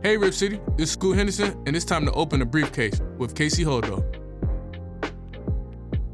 Hey Rip City, this is Scoot Henderson, and it's time to open a briefcase with Casey Holdahl.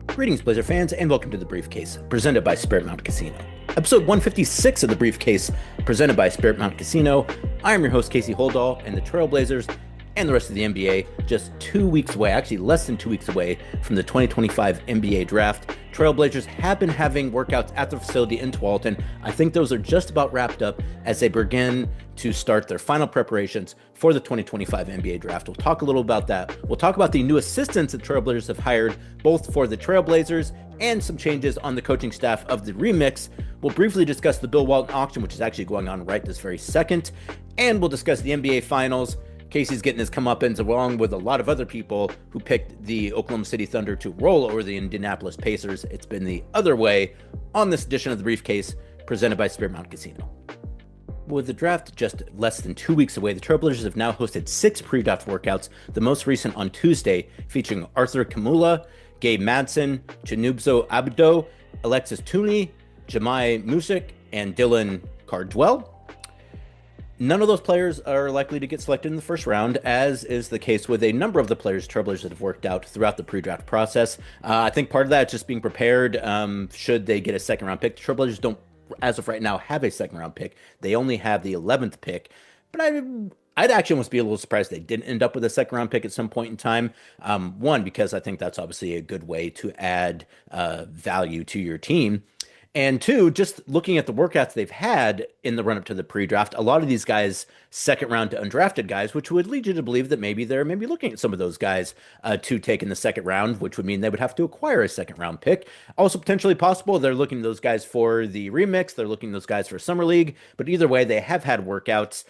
Greetings, Blazer fans, and welcome to The Briefcase, presented by Spirit Mountain Casino. Episode 156 of The Briefcase, presented by Spirit Mountain Casino. I am your host, Casey Holdahl, and the Trailblazers and the rest of the NBA just 2 weeks away, actually less than 2 weeks away from the 2025 NBA Draft. Trailblazers have been having workouts at the facility in Walton. I think those are just about wrapped up as they begin to start their final preparations for the 2025 NBA Draft. We'll talk a little about that. We'll talk about the new assistants that Trailblazers have hired, both for the Trailblazers and some changes on the coaching staff of the Remix. We'll briefly discuss the Bill Walton auction, which is actually going on right this very second. And we'll discuss the NBA Finals. Casey's getting his comeuppance along with a lot of other people who picked the Oklahoma City Thunder to roll over the Indianapolis Pacers. It's been the other way on this edition of The Briefcase, presented by Spirit Mountain Casino. With the draft just less than 2 weeks away, the Trailblazers have now hosted 6 pre-draft workouts, the most recent on Tuesday, featuring Arthur Kamula, Gabe Madsen, Chinubzo Abdo, Alexis Tooney, Jemai Music, and Dylan Cardwell. None of those players are likely to get selected in the first round, as is the case with a number of the players Trailblazers that have worked out throughout the pre-draft process. I think part of that is just being prepared should they get a second-round pick. The Trailblazers don't, as of right now, have a second-round pick. They only have the 11th pick. But I'd actually almost be a little surprised they didn't end up with a second-round pick at some point in time. One, because I think that's obviously a good way to add value to your team. And two, just looking at the workouts they've had in the run-up to the pre-draft, a lot of these guys, second-round to undrafted guys, which would lead you to believe that maybe they're looking at some of those guys to take in the second round, which would mean they would have to acquire a second-round pick. Also potentially possible, they're looking at those guys for the remix, they're looking at those guys for Summer League, but either way, they have had workouts.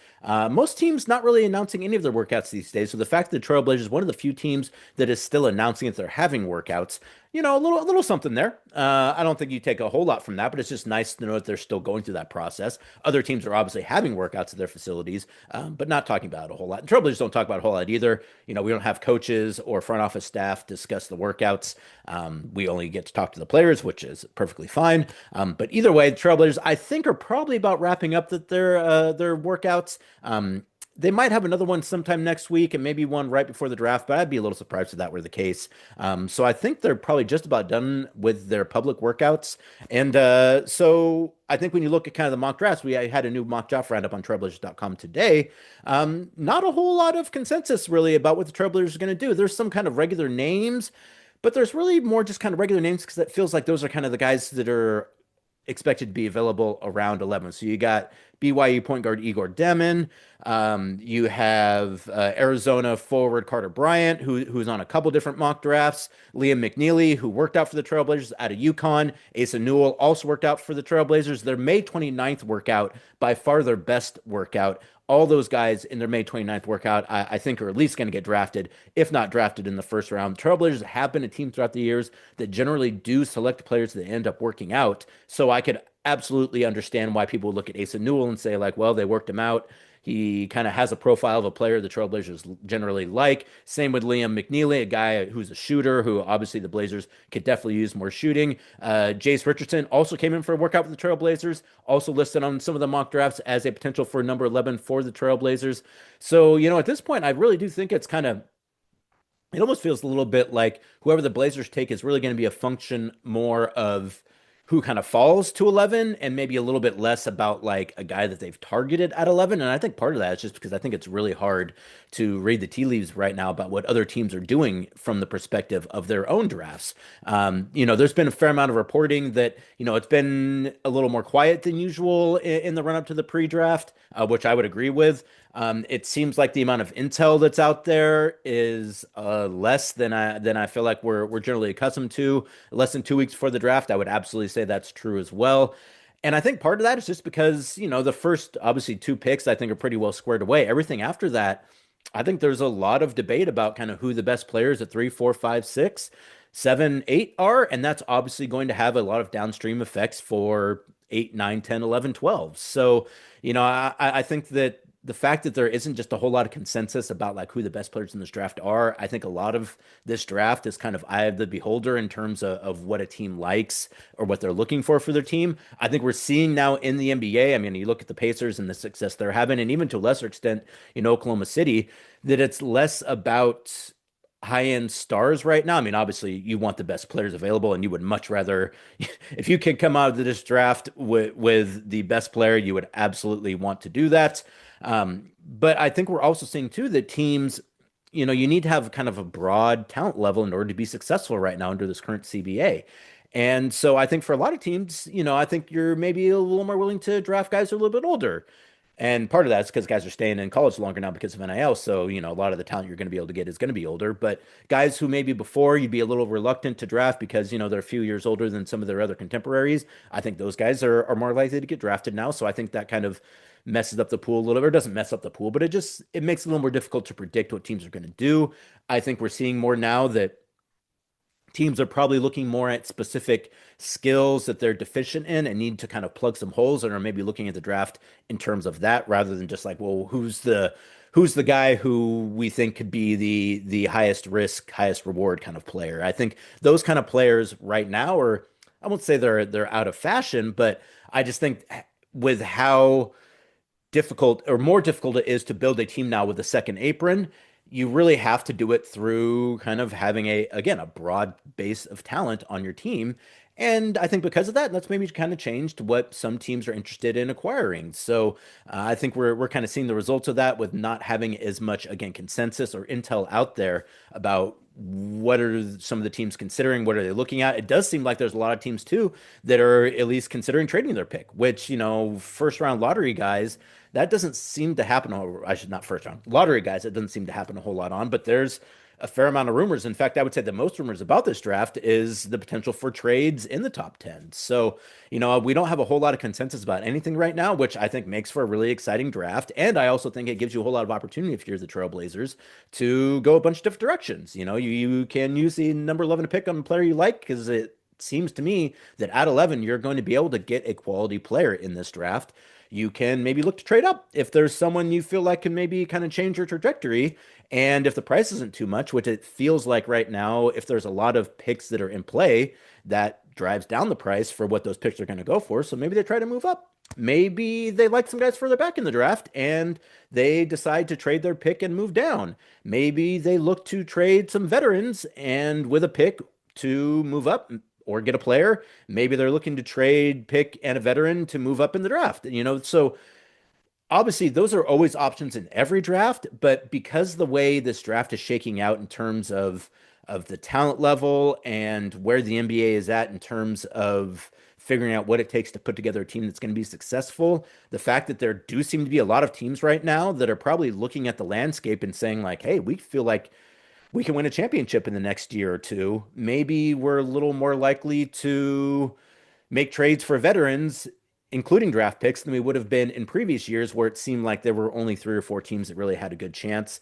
Most teams not really announcing any of their workouts these days, so the fact that the Trailblazers, one of the few teams that is still announcing that they're having workouts, a little something there. I don't think you take a whole lot from that, but it's just nice to know that they're still going through that process. Other teams are obviously having workouts at their facilities, but not talking about it a whole lot. And Trailblazers don't talk about it a whole lot either. We don't have coaches or front office staff discuss the workouts. We only get to talk to the players, which is perfectly fine. But either way, the Trailblazers, I think, are probably about wrapping up their workouts. They might have another one sometime next week and maybe one right before the draft, but I'd be a little surprised if that were the case. So I think they're probably just about done with their public workouts. And so I think when you look at kind of the mock drafts, we had a new mock draft roundup on Trailblazers.com today. Not a whole lot of consensus really about what the Trailblazers are going to do. There's some kind of regular names, but there's really more just kind of regular names because it feels like those are kind of the guys that are expected to be available around 11. So you got BYU point guard Igor Demin. You have Arizona forward Carter Bryant, who's on a couple different mock drafts. Liam McNeely, who worked out for the Trailblazers out of UConn. Asa Newell also worked out for the Trailblazers. Their May 29th workout, by far their best workout. All those guys in their May 29th workout, I think, are at least going to get drafted, if not drafted in the first round. Trailblazers have been a team throughout the years that generally do select players that end up working out. So I could absolutely understand why people look at Asa Newell and say, like, well, they worked him out. He kind of has a profile of a player the Trailblazers generally like. Same with Liam McNeely, a guy who's a shooter who obviously the Blazers could definitely use more shooting. Jace Richardson also came in for a workout with the Trailblazers, also listed on some of the mock drafts as a potential for number 11 for the Trailblazers. So, at this point, I really do think it's kind of, it almost feels a little bit like whoever the Blazers take is really going to be a function more of who kind of falls to 11 and maybe a little bit less about like a guy that they've targeted at 11. And I think part of that is just because I think it's really hard to read the tea leaves right now about what other teams are doing from the perspective of their own drafts. There's been a fair amount of reporting that, it's been a little more quiet than usual in the run up to the pre-draft, which I would agree with. It seems like the amount of intel that's out there is less than I feel like we're generally accustomed to. Less than 2 weeks before the draft, I would absolutely say that's true as well. And I think part of that is just because, the first, obviously, 2 picks, I think, are pretty well squared away. Everything after that, I think there's a lot of debate about kind of who the best players at 3, 4, 5, 6, 7, 8 are. And that's obviously going to have a lot of downstream effects for 8, 9, 10, 11, 12. So, I think that the fact that there isn't just a whole lot of consensus about like who the best players in this draft are. I think a lot of this draft is kind of eye of the beholder in terms of what a team likes or what they're looking for their team. I think we're seeing now in the NBA, I mean, you look at the Pacers and the success they're having, and even to a lesser extent, Oklahoma City, that it's less about high-end stars right now. I mean, obviously you want the best players available and you would much rather if you could come out of this draft with the best player, you would absolutely want to do that. But I think we're also seeing too that teams, you need to have kind of a broad talent level in order to be successful right now under this current CBA. And so I think for a lot of teams, I think you're maybe a little more willing to draft guys who are a little bit older. And part of that is because guys are staying in college longer now because of NIL. So, a lot of the talent you're going to be able to get is going to be older. But guys who maybe before you'd be a little reluctant to draft because, they're a few years older than some of their other contemporaries, I think those guys are more likely to get drafted now. So I think that kind of messes up the pool a little bit, or doesn't mess up the pool, but it makes it a little more difficult to predict what teams are going to do. I think we're seeing more now that teams are probably looking more at specific skills that they're deficient in and need to kind of plug some holes and are maybe looking at the draft in terms of that rather than just like, well, who's the guy who we think could be the highest risk, highest reward kind of player. I think those kind of players right now are, I won't say they're out of fashion, but I just think with how difficult or more difficult it is to build a team now with a second apron, you really have to do it through kind of having again, a broad base of talent on your team. And I think because of that, that's maybe kind of changed what some teams are interested in acquiring. So I think we're kind of seeing the results of that with not having as much, again, consensus or intel out there about what are some of the teams considering, what are they looking at. It does seem like there's a lot of teams too that are at least considering trading their pick, which, first round lottery guys, that doesn't seem to happen. Or I should not first round lottery guys. It doesn't seem to happen a whole lot on, but there's a fair amount of rumors. In fact, I would say the most rumors about this draft is the potential for trades in the top 10. So, we don't have a whole lot of consensus about anything right now, which I think makes for a really exciting draft. And I also think it gives you a whole lot of opportunity if you're the Trailblazers to go a bunch of different directions. You can use the number 11 to pick on a player you like because it seems to me that at 11, you're going to be able to get a quality player in this draft. You can maybe look to trade up if there's someone you feel like can maybe kind of change your trajectory. And if the price isn't too much, which it feels like right now, if there's a lot of picks that are in play, that drives down the price for what those picks are going to go for. So maybe they try to move up. Maybe they like some guys further back in the draft and they decide to trade their pick and move down. Maybe they look to trade some veterans and with a pick to move up or get a player. Maybe they're looking to trade, pick, and a veteran to move up in the draft. So obviously those are always options in every draft, but because the way this draft is shaking out in terms of the talent level and where the NBA is at in terms of figuring out what it takes to put together a team that's going to be successful, the fact that there do seem to be a lot of teams right now that are probably looking at the landscape and saying like, hey, we feel like we can win a championship in the next year or two. Maybe we're a little more likely to make trades for veterans, including draft picks, than we would have been in previous years where it seemed like there were only 3 or 4 teams that really had a good chance.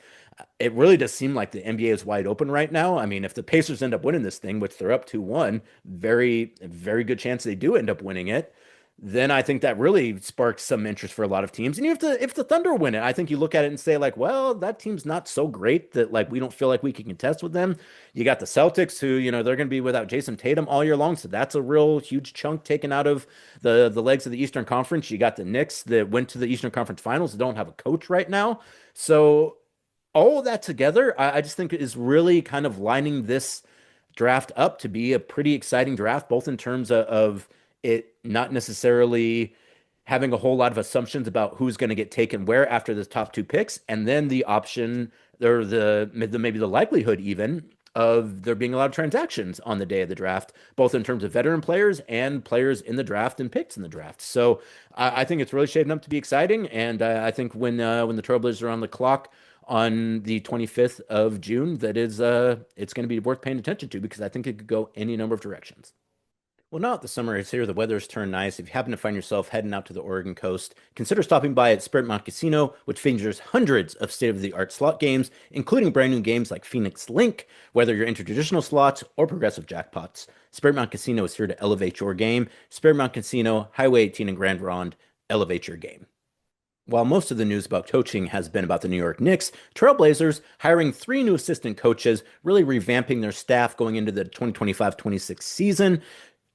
It really does seem like the NBA is wide open right now. I mean, if the Pacers end up winning this thing, which they're up 2-1, very, very good chance they do end up winning it, then I think that really sparks some interest for a lot of teams. And if the Thunder win it, I think you look at it and say like, well, that team's not so great that like we don't feel like we can contest with them. You got the Celtics who, they're going to be without Jason Tatum all year long. So that's a real huge chunk taken out of the legs of the Eastern Conference. You got the Knicks that went to the Eastern Conference Finals that don't have a coach right now. So all of that together, I just think is really kind of lining this draft up to be a pretty exciting draft, both in terms of it not necessarily having a whole lot of assumptions about who's going to get taken where after the top 2 picks, and then the option or the maybe the likelihood even of there being a lot of transactions on the day of the draft, both in terms of veteran players and players in the draft and picks in the draft. So I think it's really shaping up to be exciting, and I think when the Trailblazers are on the clock on the 25th of June, that is it's going to be worth paying attention to because I think it could go any number of directions. Well, now that the summer is here, the weather's turned nice. If you happen to find yourself heading out to the Oregon coast, consider stopping by at Spirit Mountain Casino, which features hundreds of state-of-the-art slot games, including brand new games like Phoenix Link, whether you're into traditional slots or progressive jackpots. Spirit Mountain Casino is here to elevate your game. Spirit Mountain Casino, Highway 18 in Grand Ronde, elevate your game. While most of the news about coaching has been about the New York Knicks, Trailblazers hiring three new assistant coaches, really revamping their staff going into the 2025-26 season.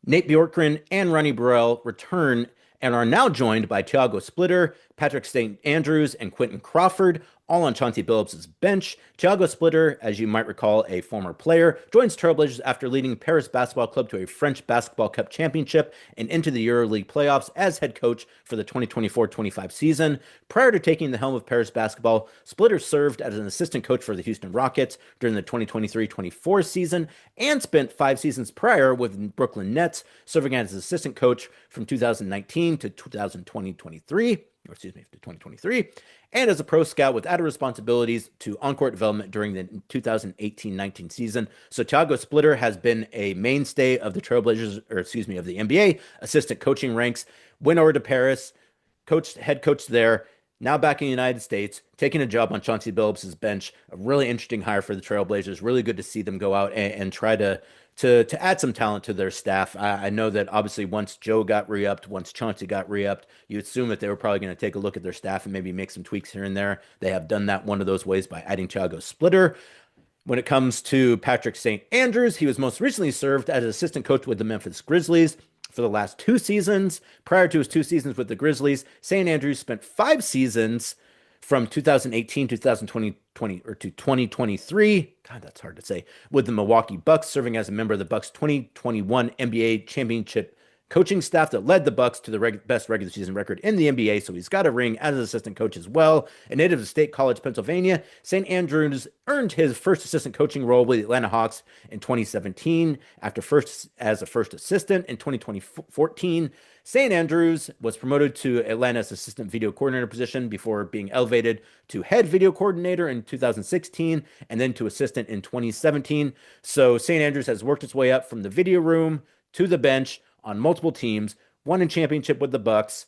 Nate Bjorkgren and Ronnie Burrell return and are now joined by Thiago Splitter, Patrick St. Andrews, and Quentin Crawford, all on Chauncey Billups' bench. Thiago Splitter, as you might recall, a former player, joins Trailblazers after leading Paris Basketball Club to a French Basketball Cup championship and into the EuroLeague playoffs as head coach for the 2024-25 season. Prior to taking the helm of Paris Basketball, Splitter served as an assistant coach for the Houston Rockets during the 2023-24 season and spent 5 seasons prior with Brooklyn Nets, serving as assistant coach from 2019 to 2023, or excuse me, to 2023, and as a pro scout with added responsibilities to on-court development during the 2018-19 season. So Thiago Splitter has been a mainstay of the Trailblazers, or excuse me, of the NBA assistant coaching ranks. Went over to Paris, head coach there, now back in the United States, taking a job on Chauncey Billups' bench. A really interesting hire for the Trailblazers. Really good to see them go out and try to add some talent to their staff. I know that obviously once Joe got re-upped, once Chauncey got re-upped, you assume that they were probably going to take a look at their staff and maybe make some tweaks here and there. They have done that one of those ways by adding Thiago Splitter. When it comes to Patrick St. Andrews, he was most recently served as assistant coach with the Memphis Grizzlies for the last 2 seasons. Prior to his 2 seasons with the Grizzlies, St. Andrews spent 5 seasons from 2018 to 2020 or to 2023. God, that's hard to say. With the Milwaukee Bucks, serving as a member of the Bucks 2021 NBA championship coaching staff that led the Bucks to the best regular season record in the NBA. So he's got a ring as an assistant coach as well. A native of State College, Pennsylvania, St. Andrews earned his first assistant coaching role with the Atlanta Hawks in 2017 after as a first assistant in 2014. St. Andrews was promoted to Atlanta's assistant video coordinator position before being elevated to head video coordinator in 2016 and then to assistant in 2017. So St. Andrews has worked its way up from the video room to the bench on multiple teams, won a championship with the Bucks,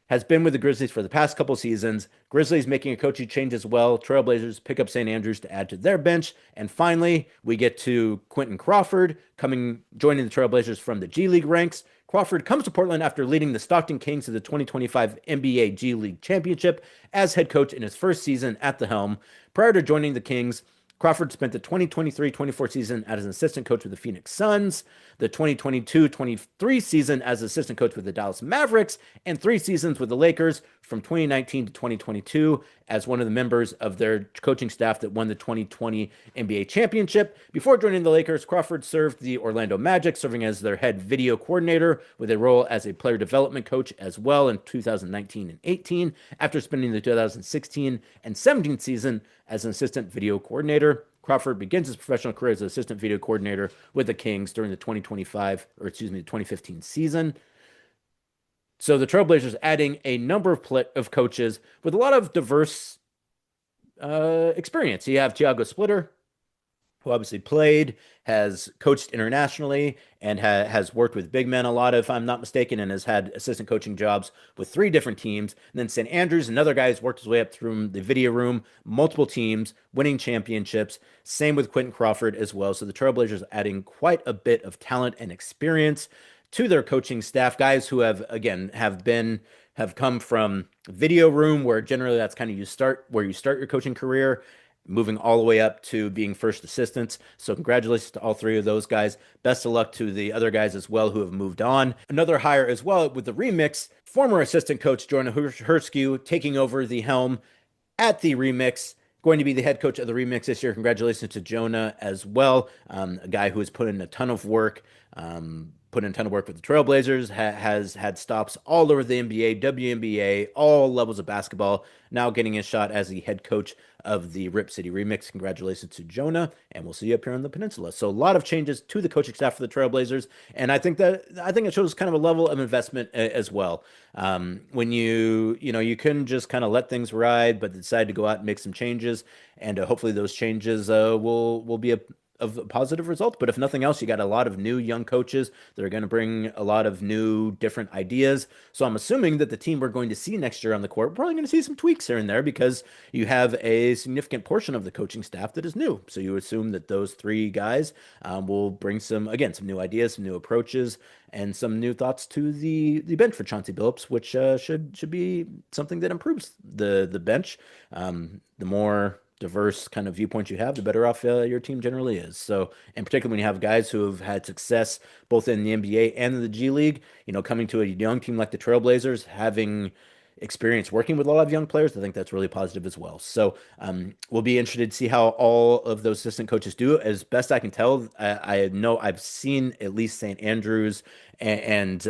has been with the Grizzlies for the past couple seasons. Grizzlies making a coaching change as well. Trailblazers pick up St. Andrews to add to their bench. And finally, we get to Quentin Crawford joining the Trailblazers from the G League ranks. Crawford comes to Portland after leading the Stockton Kings to the 2025 NBA G League Championship as head coach in his first season at the helm. Prior to joining the Kings, Crawford spent the 2023-24 season as an assistant coach with the Phoenix Suns, the 2022-23 season as assistant coach with the Dallas Mavericks, and 3 seasons with the Lakers from 2019 to 2022 as one of the members of their coaching staff that won the 2020 NBA championship. Before joining the Lakers, Crawford served the Orlando Magic, serving as their head video coordinator with a role as a player development coach as well in 2019 and 18, after spending the 2016 and 17 season as an assistant video coordinator. Crawford begins his professional career as an assistant video coordinator with the Kings during the 2015 season. So the Trailblazers adding a number of coaches with a lot of diverse experience. You have Thiago Splitter, who obviously played, has coached internationally, and has worked with big men a lot, if I'm not mistaken, and has had assistant coaching jobs with 3 different teams. And then St. Andrews, another guy who's worked his way up through the video room, multiple teams, winning championships. Same with Quentin Crawford as well. So the Trailblazers adding quite a bit of talent and experience to their coaching staff, guys who have come from video room, where generally that's kind of you start your coaching career, moving all the way up to being first assistants. So congratulations to all 3 of those guys. Best of luck to the other guys as well who have moved on. Another hire as well with the Remix, former assistant coach Jordan Hurskew taking over the helm at the Remix, going to be the head coach of the Remix this year. Congratulations to Jonah as well, a guy who has put in a ton of work, with the Trailblazers, has had stops all over the NBA, WNBA, all levels of basketball, now getting a shot as the head coach of the Rip City Remix. Congratulations to Jonah, and we'll see you up here on the peninsula. So a lot of changes to the coaching staff for the Trailblazers, and I think it shows kind of a level of investment as well. When you couldn't just kind of let things ride, but decide to go out and make some changes, and hopefully those changes will be of positive results. But if nothing else, you got a lot of new young coaches that are going to bring a lot of new different ideas. So I'm assuming that the team we're going to see next year on the court, we're probably going to see some tweaks here and there because you have a significant portion of the coaching staff that is new. So you assume that those three guys will bring some new ideas, some new approaches, and some new thoughts to the bench for Chauncey Billups, which should be something that improves the bench. The more diverse kind of viewpoints you have, the better off your team generally is. So, in particular, when you have guys who have had success both in the NBA and in the G League, coming to a young team like the Trailblazers, having experience working with a lot of young players, I think that's really positive as well. So we'll be interested to see how all of those assistant coaches do. As best I can tell, I know I've seen at least St. Andrews and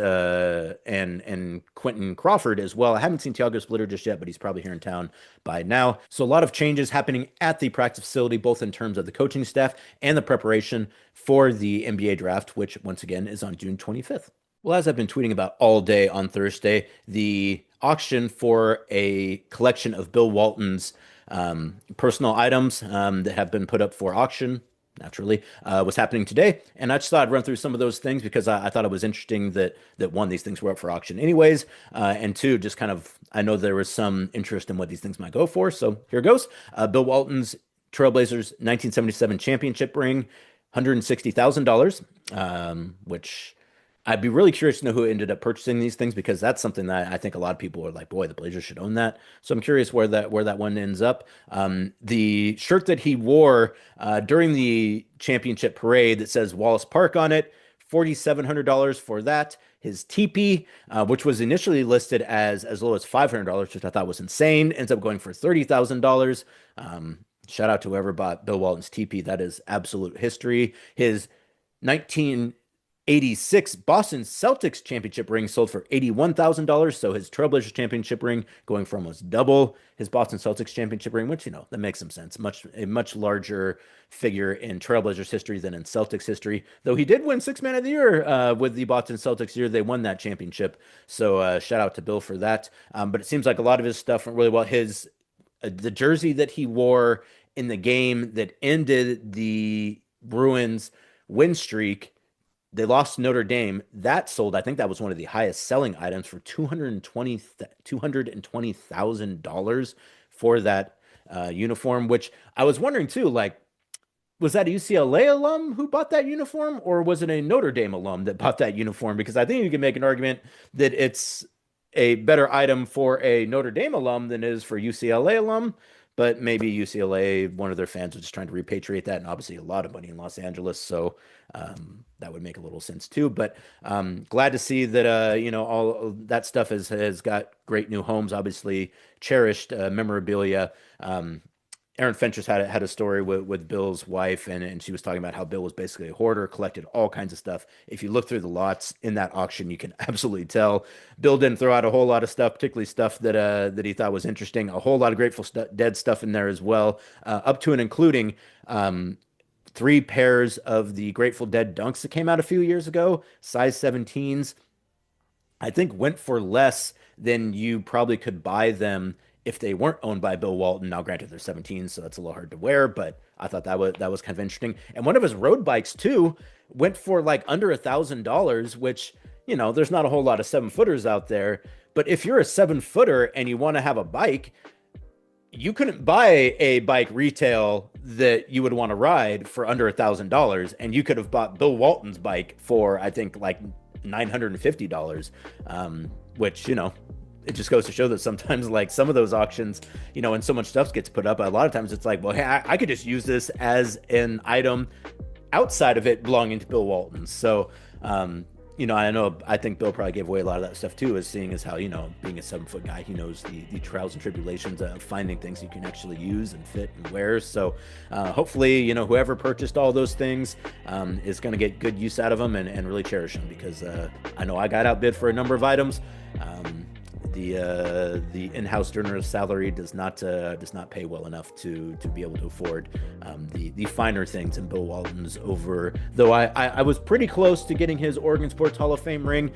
Quentin Crawford as well. I haven't seen Tiago Splitter just yet, but he's probably here in town by now. So a lot of changes happening at the practice facility, both in terms of the coaching staff and the preparation for the NBA draft, which once again is on June 25th. Well, as I've been tweeting about all day on Thursday, the auction for a collection of Bill Walton's personal items that have been put up for auction, naturally, was happening today. And I just thought I'd run through some of those things because I thought it was interesting that one, these things were up for auction anyways, and two, just kind of, I know there was some interest in what these things might go for. So here goes. Bill Walton's Trailblazers 1977 championship ring, $160,000, which I'd be really curious to know who ended up purchasing these things because that's something that I think a lot of people are like, boy, the Blazers should own that. So I'm curious where that one ends up. The shirt that he wore during the championship parade that says Wallace Park on it, $4,700 for that. His teepee, which was initially listed as low as $500, which I thought was insane, ends up going for $30,000. Shout out to whoever bought Bill Walton's teepee. That is absolute history. His 1986 Boston Celtics championship ring sold for $81,000. So his Trailblazers championship ring going for almost double his Boston Celtics championship ring, which, that makes some sense. A much larger figure in Trailblazers history than in Celtics history, though he did win Sixth Man of the Year with the Boston Celtics year. They won that championship. So shout out to Bill for that. But it seems like a lot of his stuff went really well. The jersey that he wore in the game that ended the Bruins win streak, they lost to Notre Dame. That sold, I think that was one of the highest selling items for $220,000 for that uniform, which I was wondering too, like, was that a UCLA alum who bought that uniform or was it a Notre Dame alum that bought that uniform? Because I think you can make an argument that it's a better item for a Notre Dame alum than it is for UCLA alum. But maybe UCLA, one of their fans was just trying to repatriate that, and obviously a lot of money in Los Angeles, so that would make a little sense too. But glad to see that all that stuff has got great new homes. Obviously, cherished memorabilia. Aaron Fentress had a story with Bill's wife, and she was talking about how Bill was basically a hoarder, collected all kinds of stuff. If you look through the lots in that auction, you can absolutely tell Bill didn't throw out a whole lot of stuff, particularly stuff that he thought was interesting. A whole lot of Grateful Dead stuff in there as well, up to and including 3 pairs of the Grateful Dead dunks that came out a few years ago, size 17s. I think went for less than you probably could buy them if they weren't owned by Bill Walton. Now, granted, they're 17, so that's a little hard to wear, but I thought that was kind of interesting. And one of his road bikes too went for like under $1,000, which, there's not a whole lot of 7-footers out there. But if you're a 7-footer and you want to have a bike, you couldn't buy a bike retail that you would want to ride for under $1,000, and you could have bought Bill Walton's bike for, I think, like $950, which, it just goes to show that sometimes, like, some of those auctions, when so much stuff gets put up, a lot of times it's like, well, hey, I could just use this as an item outside of it belonging to Bill Walton. So, I think Bill probably gave away a lot of that stuff too, seeing as how, being a 7-foot guy, he knows the trials and tribulations of finding things you can actually use and fit and wear. So hopefully, whoever purchased all those things is going to get good use out of them and really cherish them, because I know I got outbid for a number of items. The in-house journalist salary does not pay well enough to be able to afford the finer things in Bill Walton's over. Though I was pretty close to getting his Oregon Sports Hall of Fame ring.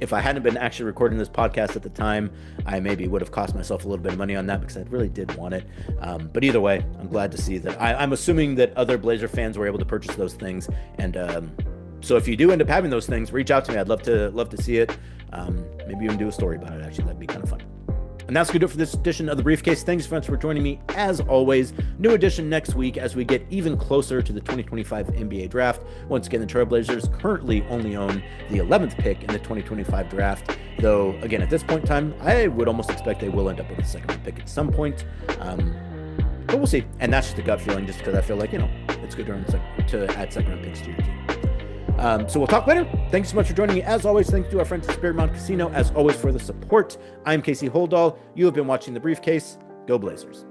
If I hadn't been actually recording this podcast at the time, I maybe would have cost myself a little bit of money on that because I really did want it. But either way, I'm glad to see that. I'm assuming that other Blazer fans were able to purchase those things. And so if you do end up having those things, reach out to me. I'd love to see it. Maybe even do a story about it, actually. That'd be kind of fun. And that's going to do it for this edition of The Briefcase. Thanks so much for joining me. As always, new edition next week as we get even closer to the 2025 NBA draft. Once again, the Trailblazers currently only own the 11th pick in the 2025 draft. Though, again, at this point in time, I would almost expect they will end up with a second pick at some point. But we'll see. And that's just a gut feeling, just because I feel like, it's good to add second-round picks to your team. So we'll talk later. Thanks so much for joining me. As always, thanks to our friends at Spirit Mountain Casino, as always, for the support. I'm Casey Holdahl. You have been watching The Briefcase. Go Blazers.